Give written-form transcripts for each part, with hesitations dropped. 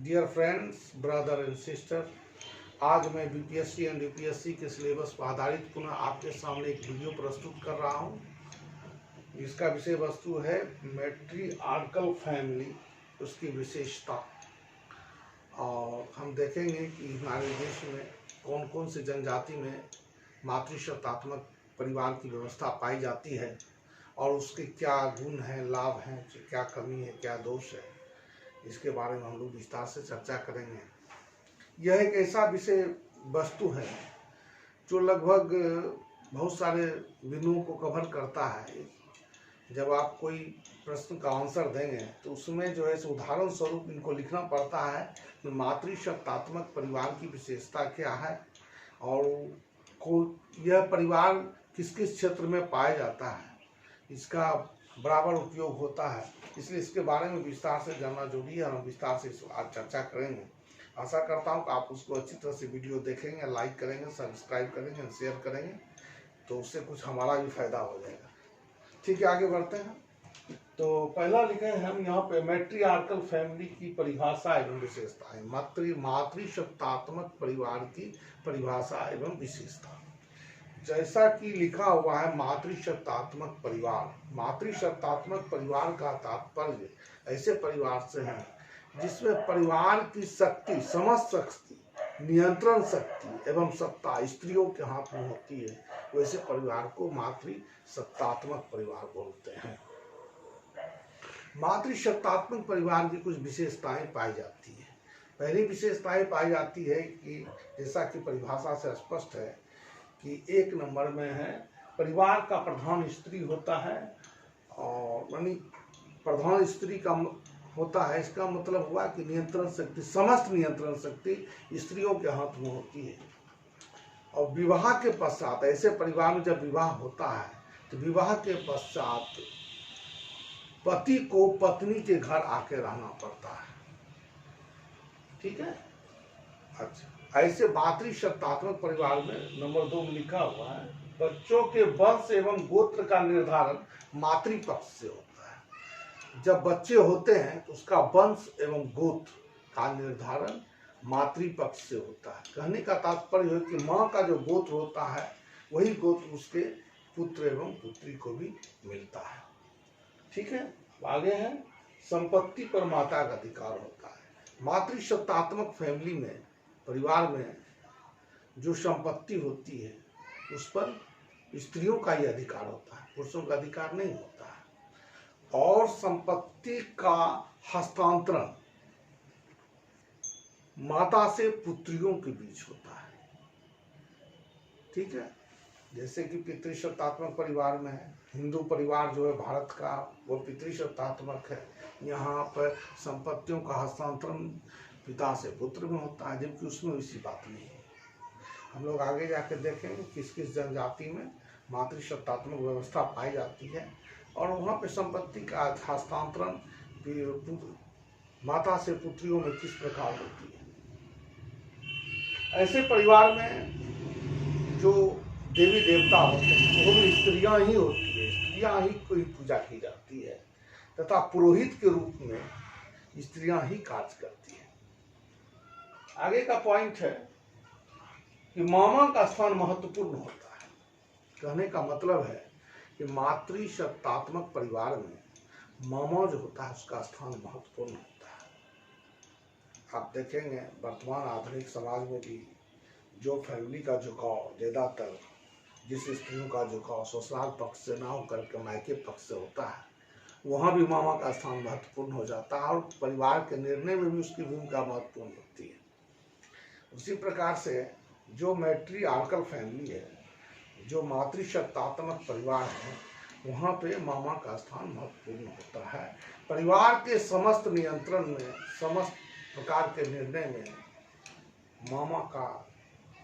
Dear friends, brother and sister, आज मैं BPSC and UPSC के सिलेबस पर आधारित पुनः आपके सामने एक वीडियो प्रस्तुत कर रहा हूं। इसका विषय वस्तु है मैट्रिआर्कल फैमिली, उसकी विशेषता। और हम देखेंगे कि हमारे देश में कौन कौन से जनजाति में मातृशब्दात्मक परिवार की व्यवस्था पाई जाती है और उसके क्या गुण हैं, लाभ हैं, क्या कमी है, क्या दोष है, इसके बारे में हम लोग विस्तार से चर्चा करेंगे। यह एक ऐसा विषय वस्तु है जो लगभग बहुत सारे बिंदुओं को कवर करता है। जब आप कोई प्रश्न का आंसर देंगे तो उसमें जो है उदाहरण स्वरूप इनको लिखना पड़ता है कि मातृशब्दात्मक परिवार की विशेषता क्या है और यह परिवार किस किस क्षेत्र में पाया जाता है, इसका बराबर उपयोग होता है। इसलिए इसके बारे में विस्तार से जानना जरूरी है और हम विस्तार से आज चर्चा करेंगे। आशा करता हूं कि आप उसको अच्छी तरह से वीडियो देखेंगे, लाइक करेंगे, सब्सक्राइब करेंगे, शेयर करेंगे, तो उससे कुछ हमारा भी फायदा हो जाएगा। ठीक है, आगे बढ़ते हैं। तो पहला लिखे हैं हम यहाँ पे मैट्रिआर्कल फैमिली की परिभाषा एवं विशेषताएं। मातृशब्दात्मक परिवार की परिभाषा एवं विशेषता। जैसा कि लिखा हुआ है मातृशब्दात्मक परिवार। मातृशब्दात्मक परिवार का तात्पर्य ऐसे परिवार से है जिसमें परिवार की शक्ति, समस्त शक्ति, नियंत्रण शक्ति एवं सत्ता स्त्रियों के हाथ में होती है। वैसे परिवार को मातृशब्दात्मक परिवार बोलते हैं। मातृशब्दात्मक परिवार की कुछ विशेषताएं पाई जाती है। पहली विशेषताएं पाई जाती है कि जैसा कि परिभाषा से स्पष्ट है कि एक नंबर में है परिवार का प्रधान स्त्री होता है, और यानी प्रधान स्त्री का होता है, इसका मतलब हुआ कि नियंत्रण शक्ति, समस्त नियंत्रण शक्ति स्त्रियों के हाथ में होती है। और विवाह के पश्चात ऐसे परिवार में जब विवाह होता है तो विवाह के पश्चात पति को पत्नी के घर आके रहना पड़ता है। ठीक है, अच्छा। ऐसे मातृशब्दात्मक परिवार में नंबर 2 में लिखा हुआ है बच्चों के वंश एवं गोत्र का निर्धारण मातृपक्ष से होता है। जब बच्चे होते हैं तो उसका वंश एवं गोत्र का निर्धारण मातृपक्ष से होता है। कहने का तात्पर्य है कि माँ का जो गोत्र होता है वही गोत्र उसके पुत्र एवं पुत्री को भी मिलता है। ठीक है, आगे है संपत्ति पर माता का अधिकार होता है। मातृशब्दात्मक फैमिली में, परिवार में जो संपत्ति होती है उस पर स्त्रियों का ही अधिकार होता है, पुरुषों का अधिकार नहीं होता है। और संपत्ति का हस्तांतरण माता से पुत्रियों के बीच होता है। ठीक है, जैसे कि पितृशब्दात्मक परिवार में है, हिंदू परिवार जो है भारत का वो पितृशब्दात्मक है। यहाँ पर संपत्तियों का हस्तांतरण पिता से पुत्र में होता है, जबकि उसमें इसी बात नहीं है। हम लोग आगे जाकर देखेंगे किस किस जनजाति में मातृशब्दात्मक व्यवस्था पाई जाती है और वहाँ पे संपत्ति का हस्तांतरण माता से पुत्रियों में किस प्रकार होती है। ऐसे परिवार में जो देवी देवता होते हैं वो भी स्त्रियां ही होती है, स्त्रियां ही कोई पूजा की जाती है तथा पुरोहित के रूप में स्त्रियां ही कार्य करती है। आगे का पॉइंट है कि मामा का स्थान महत्वपूर्ण होता है। कहने का मतलब है कि मातृशब्दात्मक परिवार में मामा जो होता है उसका स्थान महत्वपूर्ण होता है। आप देखेंगे वर्तमान आधुनिक समाज में भी जो फैमिली का झुकाव ज्यादातर, जिस स्त्रियों का झुकाव ससुराल पक्ष से ना होकर के मायके पक्ष से होता है, वहाँ भी मामा का स्थान महत्वपूर्ण हो जाता है और परिवार के निर्णय में भी उसकी भूमिका महत्वपूर्ण होती है। उसी प्रकार से जो मैट्रिआर्कल फैमिली है, जो मातृशब्दात्मक परिवार है, वहाँ पे मामा का स्थान महत्वपूर्ण होता है। परिवार के समस्त नियंत्रण में, समस्त प्रकार के निर्णय में मामा का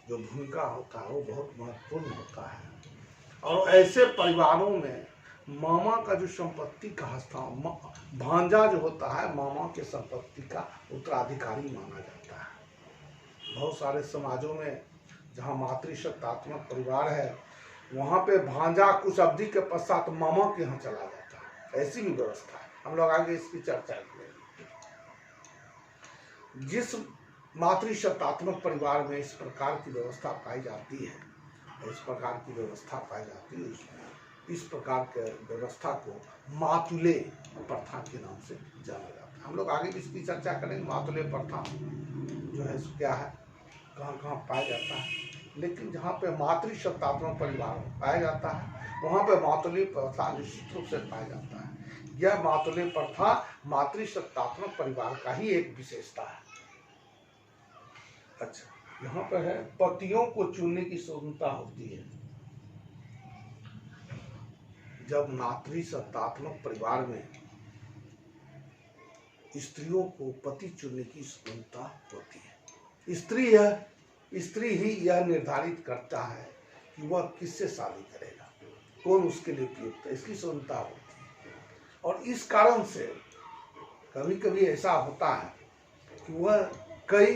जो भूमिका होता है वो बहुत महत्वपूर्ण होता है। और ऐसे परिवारों में मामा का जो संपत्ति का हस्तांतरण, भांजा जो होता है मामा के संपत्ति का उत्तराधिकारी माना जाता है। बहुत सारे समाजों में जहाँ मातृशब्दात्मक परिवार है वहाँ पे भांजा कुछ अवधि के पश्चात मामा के यहाँ चला जाता है। ऐसी भी व्यवस्था है, हम लोग आगे इसकी चर्चा करेंगे। जिस मातृशब्दात्मक परिवार में इस प्रकार की व्यवस्था पाई जाती है, इस प्रकार की व्यवस्था पाई जाती है, इस प्रकार के व्यवस्था को मातुले प्रथा के नाम से जाना जाता है। हम लोग आगे भी इसकी चर्चा करेंगे। मातुले प्रथा जो है क्या है, कहाँ कहाँ पाया जाता है, लेकिन जहाँ पे मातृशब्दात्मक परिवार पाया जाता है वहाँ पे मातुले प्रथा निश्चित रूप से पाया जाता है। यह मातुले प्रथा मातृशब्दात्मक परिवार का ही एक विशेषता है। अच्छा, यहाँ पर है पतियों को चुनने की स्वतंत्रता होती है। जब मातृशब्दात्मक परिवार में स्त्रियों को पति चुनने की स्वतंत्रता होती है, स्त्री ही यह निर्धारित करता है कि वह किससे शादी करेगा, कौन उसके लिए उपयुक्त है, इसकी स्वतंत्रता होती है। और इस कारण से कभी कभी ऐसा होता है कि वह कई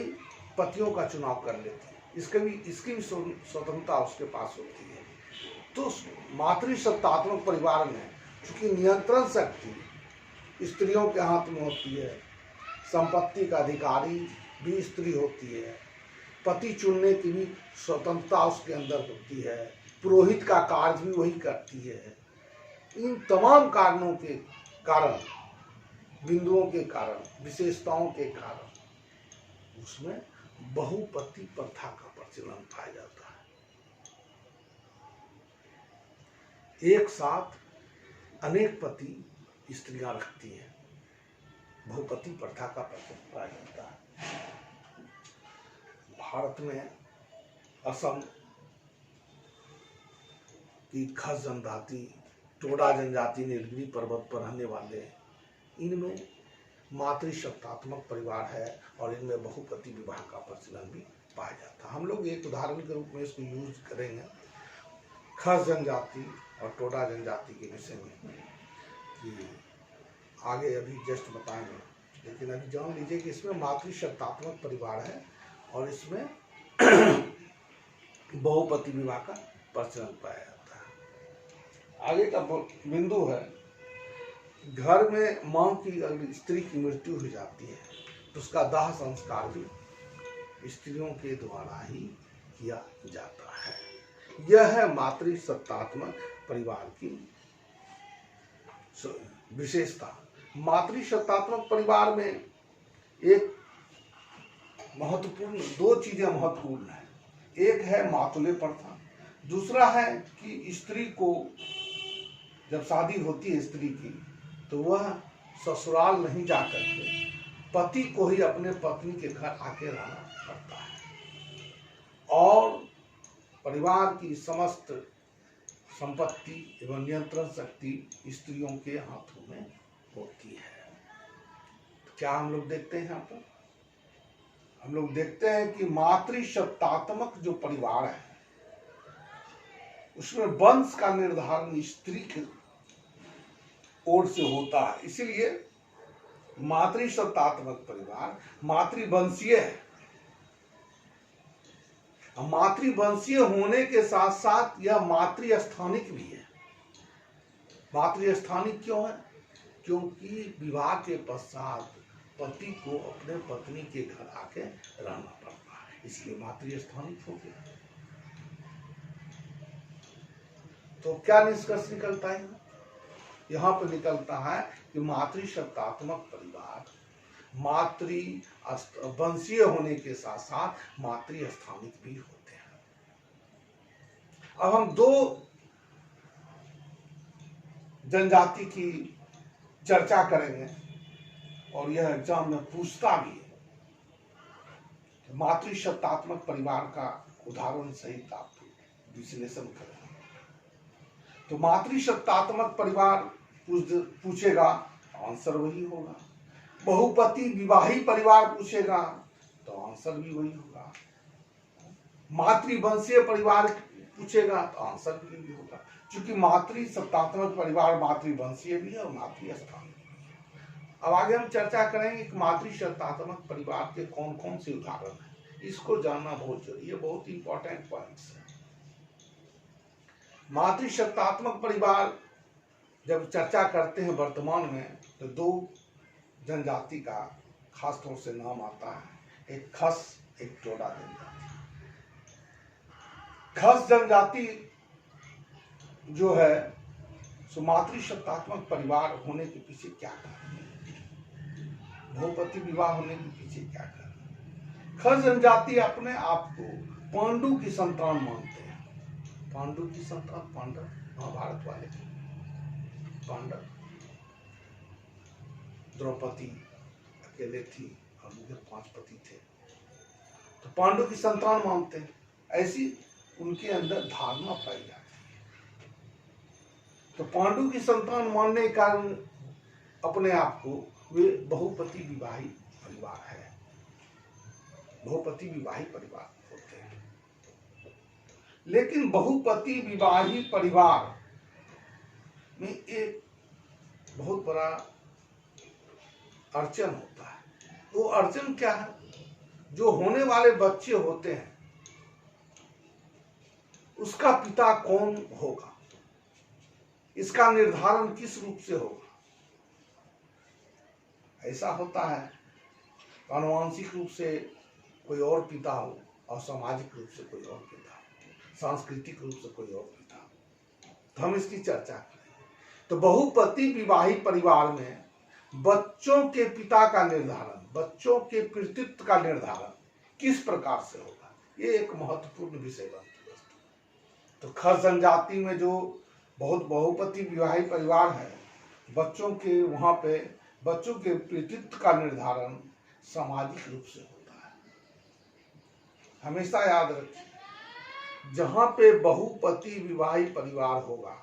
पतियों का चुनाव कर लेती है, इसकी भी स्वतंत्रता उसके पास होती है। तो मातृशब्दात्मक परिवार में चूंकि नियंत्रण शक्ति स्त्रियों के हाथ में होती है, संपत्ति का अधिकारी भी स्त्री होती है, पति चुनने की भी स्वतंत्रता उसके अंदर होती है, पुरोहित का कार्य भी वही करती है। इन तमाम कारणों के कारण, बिंदुओं के कारण, विशेषताओं के कारण उसमें बहुपति प्रथा का प्रचलन पाया जाता है। एक साथ अनेक पति स्त्रियां रखती हैं, बहुपति प्रथा का प्रचलन पाया जाता है। भारत में असम की खस जनजाति, टोडा जनजाति, नीलगिरी पर्वत पर रहने वाले, इनमें मातृशब्दात्मक परिवार है और इनमें बहुपति विवाह का प्रचलन भी पाया जाता है। हम लोग एक उदाहरण के रूप में इसको यूज करेंगे खस जनजाति और टोडा जनजाति के विषय में, कि आगे अभी जस्ट बताएंगे, लेकिन अभी जान लीजिए कि इसमें मातृशब्दात्मक परिवार है और इसमें बहुपति विवाह का प्रचलन पाया जाता है। आगे का बिंदु है, घर में मां की अगर स्त्री की मृत्यु हो जाती है तो उसका दाह संस्कार भी स्त्रियों के द्वारा ही किया जाता है। यह है मातृसत्तात्मक परिवार की विशेषता। मातृसत्तात्मक परिवार में एक महत्वपूर्ण, दो चीजें महत्वपूर्ण है। एक है मातुले प्रथा, दूसरा है कि स्त्री को जब शादी होती है स्त्री की तो वह ससुराल नहीं जा करके पति को ही अपने पत्नी के घर आके रहना पड़ता है और परिवार की समस्त संपत्ति एवं नियंत्रण शक्ति स्त्रियों के हाथों में होती है। तो क्या हम लोग देखते हैं यहाँ पर, हम लोग देखते हैं कि मातृशब्दात्मक जो परिवार है उसमें वंश का निर्धारण स्त्री के ओर से होता है। इसीलिए मातृशब्दात्मक परिवार मातृवंशीय है। मातृवंशीय होने के साथ साथ यह मातृस्थानिक भी है। मातृस्थानिक क्यों है? क्योंकि विवाह के पश्चात पति को अपने पत्नी के घर आके रहना पड़ता है, इसलिए मातृस्थानिक हो गया। तो क्या निष्कर्ष निकलता है? यहाँ पर निकलता है कि मातृशब्दात्मक परिवार मातृ वंशीय होने के साथ साथ मातृस्थानिक भी होते हैं। अब हम दो जनजाति की चर्चा करेंगे और यह एग्जाम में पूछता भी है। मातृशब्दात्मक परिवार का उदाहरण सहित आप विश्लेषण करें तो मातृशब्दात्मक परिवार पूछेगा, आंसर वही होगा। बहुपति विवाही परिवार पूछेगा तो आंसर भी वही होगा। मातृवंशीय परिवार पूछेगा तो आंसर भी होगा, क्योंकि मातृसत्तात्मक परिवार मातृवंशीय भी है और मातृस्थानिक भी है। अब आगे हम चर्चा करेंगे कि मातृसत्तात्मक परिवार के कौन कौन से उदाहरण हैं। इसको जानना बहुत जरूरी है, बहुत इंपॉर्टेंट पॉइंट्स है। मातृसत्तात्मक परिवार जब चर्चा करते हैं वर्तमान में तो दो जनजाति का खास तौर से नाम आता है, एक खस, एक टोडा जनजाति। खस जनजाति जो है सो मातृशक्तात्मक परिवार होने के पीछे क्या कारण है, बहुपति विवाह होने के पीछे क्या कारण है। खस जनजाति अपने आप को पांडु की संतान मानते हैं। पांडु की संतान, पांडव महाभारत वाले पांडव, द्रौपदी अकेले थी और उनके 5 पति थे, तो पांडु की संतान मानते हैं। ऐसी उनके अंदर धारणा पाई जाती है। तो पांडु की संतान मानने के कारण अपने आप को वे बहुपति विवाही परिवार है, बहुपति विवाही परिवार होते हैं। लेकिन बहुपति विवाही परिवार में एक बहुत बड़ा अड़चन होता है। वो अड़चन क्या है, जो होने वाले बच्चे होते हैं उसका पिता कौन होगा, इसका निर्धारण किस रूप से होगा। ऐसा होता है आनुवंशिक रूप से कोई और पिता हो और सामाजिक रूप से कोई और पिता हो, सांस्कृतिक रूप से कोई और पिता हो। तो हम इसकी चर्चा करें। तो बहुपति विवाही परिवार में बच्चों के पिता का निर्धारण, बच्चों के पितृत्व का निर्धारण किस प्रकार से होगा, ये एक महत्वपूर्ण विषय बनती है। तो खस जनजाति में जो बहुत बहुपति विवाही परिवार है, बच्चों के वहां पे बच्चों के पितृत्व का निर्धारण सामाजिक रूप से होता है। हमेशा याद रखिए, जहां पे बहुपति विवाही परिवार होगा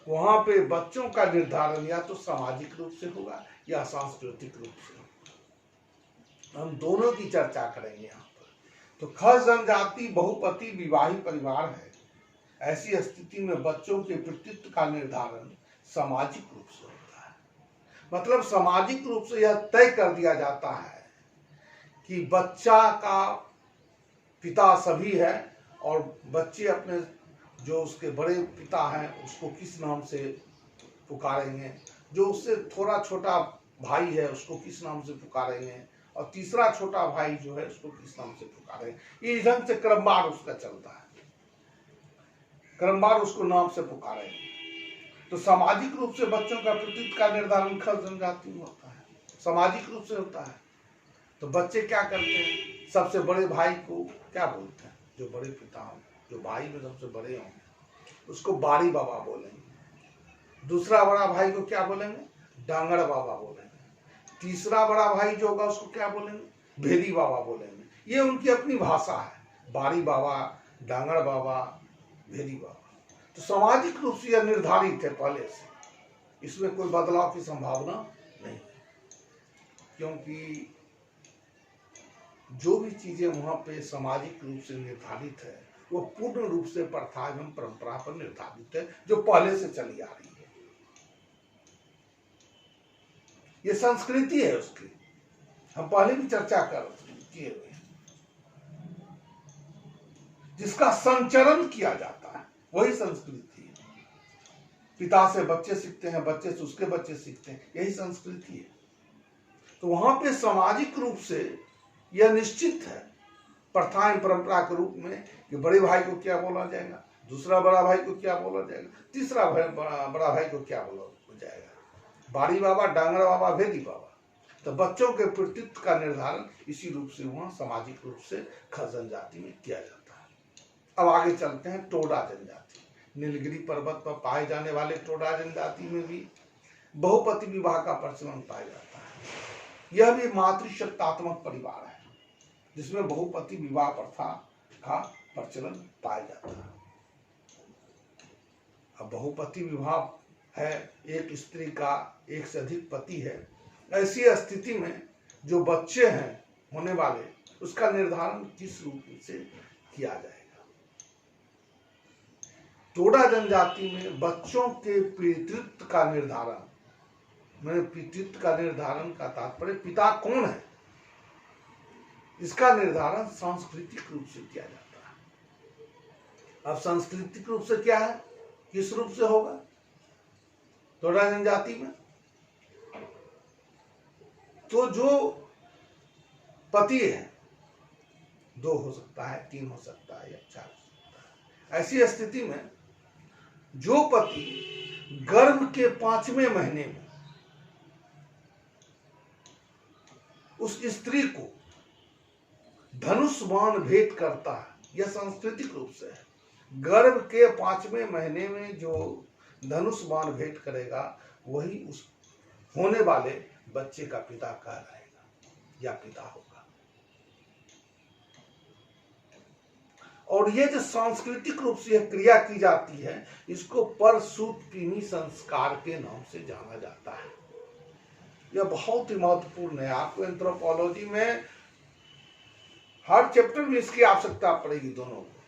वहां पे बच्चों का निर्धारण या तो सामाजिक रूप से होगा या सांस्कृतिक रूप से होगा। हम दोनों की चर्चा करेंगे यहाँ पर। तो खस जनजाति बहुपति विवाही परिवार है। ऐसी स्थिति में बच्चों के पितृत्व का निर्धारण सामाजिक रूप से होता है। मतलब सामाजिक रूप से यह तय कर दिया जाता है कि बच्चा का पिता सभी है और बच्चे अपने जो उसके बड़े पिता हैं उसको किस नाम से पुकारेंगे, जो उससे थोड़ा छोटा भाई है उसको किस नाम से पुकारेंगे, और तीसरा छोटा भाई जो है उसको किस नाम से पुकारेंगे। ये ढंग से क्रमवार उसका चलता है, क्रमवार उसको नाम से पुकारेंगे। तो सामाजिक रूप से बच्चों का पितृत्व का निर्धारण खस जनजाति में होता है, सामाजिक रूप से होता है। तो बच्चे क्या करते हैं, सबसे बड़े भाई को क्या बोलते हैं, जो बड़े पिता हों, जो भाई में सबसे बड़े होंगे उसको बाड़ी बाबा बोलेंगे। दूसरा बड़ा भाई को क्या बोलेंगे, डांगड़ बाबा बोलेंगे। तीसरा बड़ा भाई जो होगा उसको क्या बोलेंगे, भेदी बाबा बोलेंगे। ये उनकी अपनी भाषा है, बाड़ी बाबा, डांगड़ बाबा, भेदी बाबा। तो सामाजिक रूप से यह निर्धारित है पहले से, इसमें कोई बदलाव की संभावना नहीं, क्योंकि जो भी चीजें वहां पे सामाजिक रूप से निर्धारित है वो पूर्ण रूप से प्रथा एवं परंपरा पर निर्धारित है, जो पहले से चली आ रही है। ये संस्कृति है उसकी, हम पहले भी चर्चा कर किए हुए हैं। जिसका संचरण किया जाता है वही संस्कृति है। पिता से बच्चे सीखते हैं, बच्चे से उसके बच्चे सीखते हैं, यही संस्कृति है। तो वहां पे सामाजिक रूप से यह निश्चित है प्रथाएं परंपरा के रूप में कि बड़े भाई को क्या बोला जाएगा, दूसरा बड़ा भाई को क्या बोला जाएगा, तीसरा बड़ा भाई को क्या बोला जाएगा, बाड़ी बाबा, डांगड़ा बाबा, भेदी बाबा। तो बच्चों के पितृत्व का निर्धारण इसी रूप से वहां सामाजिक रूप से खस जनजाति में किया जाता है। अब आगे चलते हैं टोडा जनजाति। नीलगिरी पर्वत पर पाए जाने वाले टोडा जनजाति में भी बहुपति विवाह का प्रचलन पाया जाता है। यह भी मातृशक्तात्मक परिवार है जिसमें बहुपति विवाह प्रथा का प्रचलन पाया जाता है। अब बहुपति विवाह है, एक स्त्री का एक से अधिक पति है। ऐसी स्थिति में जो बच्चे हैं होने वाले उसका निर्धारण किस रूप से किया जाएगा। टोडा जनजाति में बच्चों के पितृत्व का निर्धारण, मैंने पितृत्व का निर्धारण का तात्पर्य पिता कौन है, इसका निर्धारण सांस्कृतिक रूप से किया जाता है। अब सांस्कृतिक रूप से क्या है, किस रूप से होगा टोडा जनजाति में, तो जो पति है, 2 हो सकता है, 3 हो सकता है या 4 हो सकता है। ऐसी स्थिति में जो पति गर्भ के 5वें महीने में उस स्त्री को धनुष बाण भेंट करता है, यह सांस्कृतिक रूप से है। गर्भ के 5वें महीने में जो धनुष बाण भेंट करेगा वही उस होने वाले बच्चे का पिता कहलाएगा या पिता होगा। और ये जो सांस्कृतिक रूप से क्रिया की जाती है, इसको परसूतपिनी संस्कार के नाम से जाना जाता है। यह बहुत ही महत्वपूर्ण है। आपको एंथ्रोपोलॉजी में हर चैप्टर में इसकी आवश्यकता पड़ेगी दोनों को।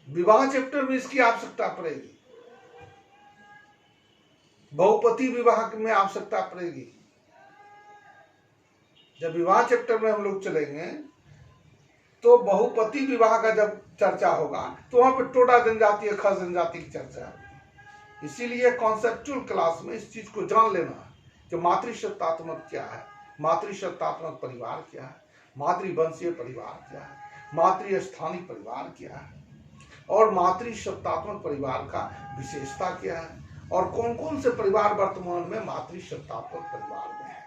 विवाह चैप्टर में इसकी आवश्यकता पड़ेगी, बहुपति विवाह में आवश्यकता पड़ेगी। जब विवाह चैप्टर में हम लोग चलेंगे तो बहुपति विवाह का जब चर्चा होगा तो वहां पे टोडा जनजाति, खस जनजाति की चर्चा होगी। इसीलिए कॉन्सेप्चुअल क्लास में इस चीज को जान लेना कि मातृशब्दात्मक क्या है, मातृशब्दात्मक परिवार क्या है, मातृवंशीय परिवार क्या है, मातृस्थानिक परिवार क्या है, और मातृशब्दात्मक परिवार का विशेषता क्या है, और कौन कौन से परिवार वर्तमान में मातृशब्दात्मक परिवार में है।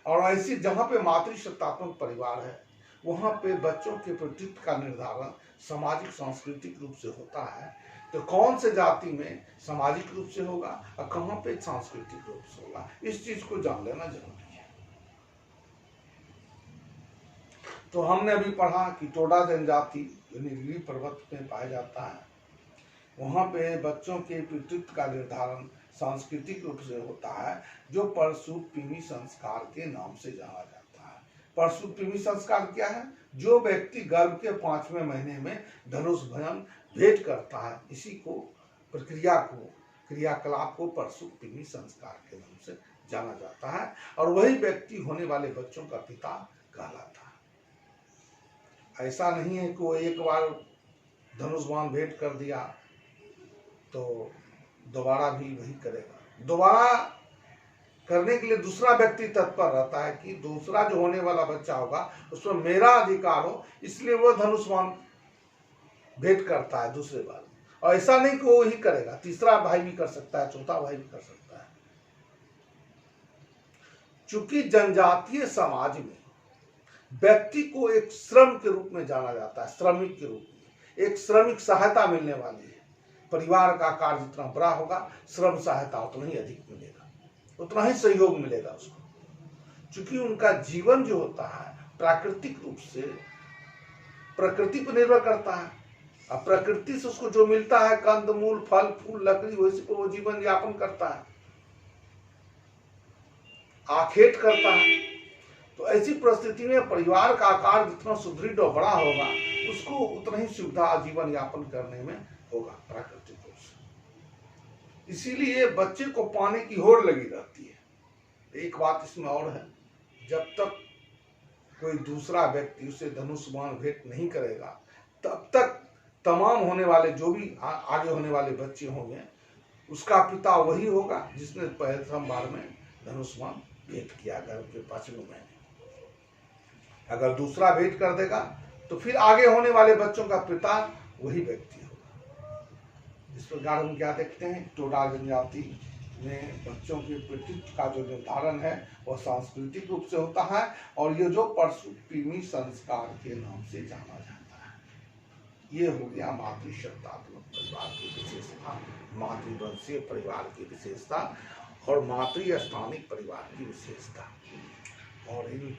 और ऐसी जहां पे मातृशब्दात्मक परिवार है वहां पे बच्चों के प्रतित्व का निर्धारण सामाजिक सांस्कृतिक रूप से होता है। तो कौन से जाति में सामाजिक रूप से होगा और कहां पे सांस्कृतिक रूप से होगा, इस चीज को जान लेना जरूरी है। तो हमने अभी पढ़ा कि टोडा जनजाति नीलगिरी पर्वत में पाया जाता है, वहां पे बच्चों के पितृत्व का निर्धारण सांस्कृतिक रूप से होता है, जो परसूतपिनी संस्कार के नाम से जाना जाता है। परसूतपिनी संस्कार क्या है? जो व्यक्ति गर्भ के 5वें महीने में धनुष बाण भेंट करता है, इसी को प्रक्रिया को, क्रियाकलाप को परसूतपिनी संस्कार के नाम से जाना जाता है, और वही व्यक्ति होने वाले बच्चों का पिता कहलाता है। ऐसा नहीं है कि वो एक बार धनुष बाण भेंट कर दिया तो दोबारा भी वही करेगा। दोबारा करने के लिए दूसरा व्यक्ति तत्पर रहता है कि दूसरा जो होने वाला बच्चा होगा उसमें मेरा अधिकार हो, इसलिए वो धनुष बाण भेंट करता है दूसरे बार। और ऐसा नहीं कि वो ही करेगा, तीसरा भाई भी कर सकता है, चौथा भाई भी कर सकता है। चूंकि जनजातीय समाज में व्यक्ति को एक श्रम के रूप में जाना जाता है, श्रमिक के रूप में, एक श्रमिक सहायता मिलने वाली है। परिवार का कार्य जितना बड़ा होगा, श्रम सहायता उतना ही अधिक मिलेगा, उतना ही सहयोग मिलेगा उसको। चूंकि उनका जीवन जो होता है प्राकृतिक रूप से प्रकृति पर निर्भर करता है, अब प्रकृति से उसको जो मिलता है कंद मूल फल फूल लकड़ी, वैसे को वो जीवन यापन करता है, आखेट करता है। तो ऐसी परिस्थिति में परिवार का आकार जितना सुदृढ़ और बड़ा होगा उसको उतना ही सुविधा जीवन यापन करने में होगा प्राकृतिक रूप से। इसीलिए बच्चे को पाने की होड़ लगी रहती है। एक बात इसमें और है, जब तक कोई दूसरा व्यक्ति उसे धनुष बाण भेंट नहीं करेगा तब तक तमाम होने वाले जो भी आगे होने वाले बच्चे होंगे उसका पिता वही होगा जिसने प्रथम बार में धनुष बाण भेंट किया गर्भ के 5वें महीने। अगर दूसरा भेंट कर देगा तो फिर आगे होने वाले बच्चों का पिता वही व्यक्ति होगा। इस प्रकार हम क्या देखते हैं, टोडा जनजाति में बच्चों के प्रतित्व का जो निर्धारण है वह सांस्कृतिक रूप से होता है, और ये जो परसूतपिनी संस्कार के नाम से जाना जाता है। ये हो गया मातृशब्दात्मक परिवार की विशेषता, मातृवंशीय परिवार की विशेषता और मातृस्थानिक परिवार की विशेषता। और इन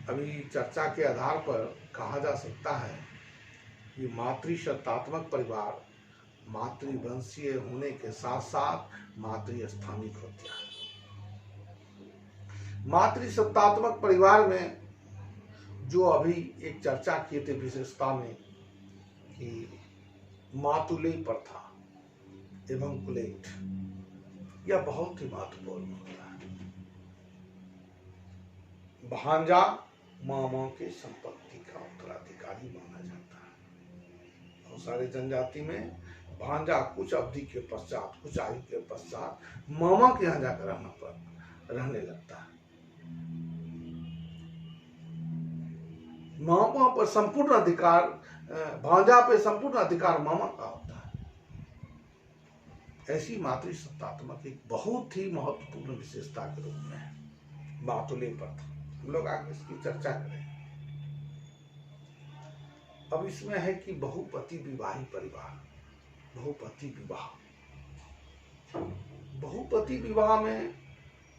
अभी चर्चा के आधार पर कहा जा सकता है कि मातृशब्दात्मक परिवार मातृवंशीय होने के साथ साथ मातृस्थानिक होता है। मातृशब्दात्मक परिवार में जो अभी एक चर्चा किए थे विशेषता में कि मातुलय प्रथा एवं कुलेट, यह बहुत ही महत्वपूर्ण होता है। भांजा मामा के संपत्ति का उत्तराधिकारी माना जाता है। बहुत सारे जनजाति में भांजा कुछ अवधि के पश्चात, कुछ आयु के पश्चात मामा के यहाँ जाकर रहने लगता है। मामा पर संपूर्ण अधिकार, भांजा पे संपूर्ण अधिकार मामा का होता है। ऐसी मातृसत्तात्मक एक बहुत ही महत्वपूर्ण विशेषता के रूप में है मातुले प्रथा। हम लोग आगे इसकी चर्चा करें। अब इसमें है कि बहुपति विवाही परिवार, बहुपति विवाह। बहुपति विवाह में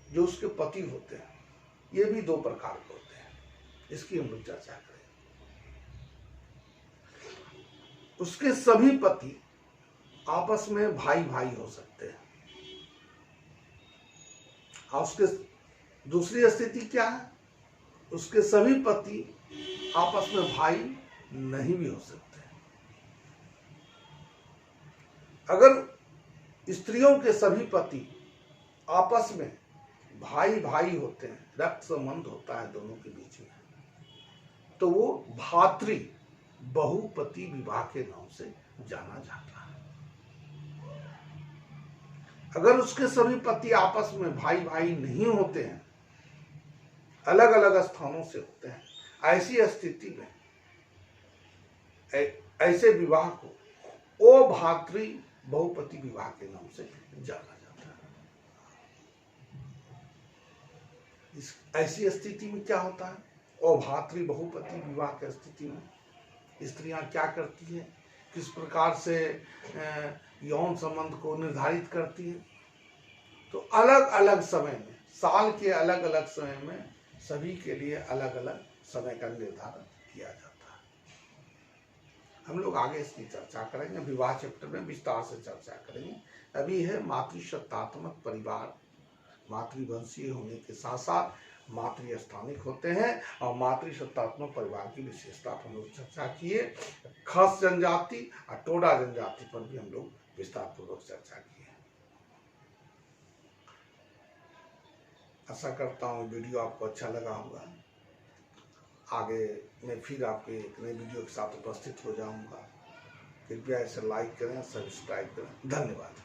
जो उसके पति होते हैं, ये भी दो प्रकार के होते हैं, इसकी हम लोग चर्चा करें। उसके सभी पति आपस में भाई भाई हो सकते हैं। और उसके दूसरी स्थिति क्या है? उसके सभी पति आपस में भाई नहीं भी हो सकते। अगर स्त्रियों के सभी पति आपस में भाई भाई होते हैं, रक्त संबंध होता है दोनों के बीच में, तो वो भातृ बहुपति विवाह के नाम से जाना जाता है। अगर उसके सभी पति आपस में भाई भाई नहीं होते हैं, अलग अलग स्थानों से होते हैं, ऐसी स्थिति में ऐसे विवाह को अभातृ बहुपति विवाह के नाम से जाना जाता है। ऐसी स्थिति में क्या होता है? अभातृ बहुपति विवाह की स्थिति में स्त्रियां क्या करती है, किस प्रकार से यौन संबंध को निर्धारित करती है? तो अलग अलग समय में, साल के अलग अलग समय में सभी के लिए अलग अलग समय का निर्धारण किया जाता है। हम लोग आगे इसकी चर्चा करेंगे, विवाह चैप्टर में विस्तार से चर्चा करेंगे। अभी है मातृसत्तात्मक परिवार, मातृवंशीय होने के साथ साथ मातृस्थानिक होते हैं, और मातृसत्तात्मक परिवार की विशेषता पर हम लोग चर्चा किए। खस जनजाति और टोडा जनजाति पर भी हम लोग विस्तार पूर्वक चर्चा किए। आशा करता हूँ वीडियो आपको अच्छा लगा होगा। आगे मैं फिर आपके एक नए वीडियो के साथ उपस्थित हो जाऊंगा। कृपया इसे लाइक करें, सब्सक्राइब करें। धन्यवाद।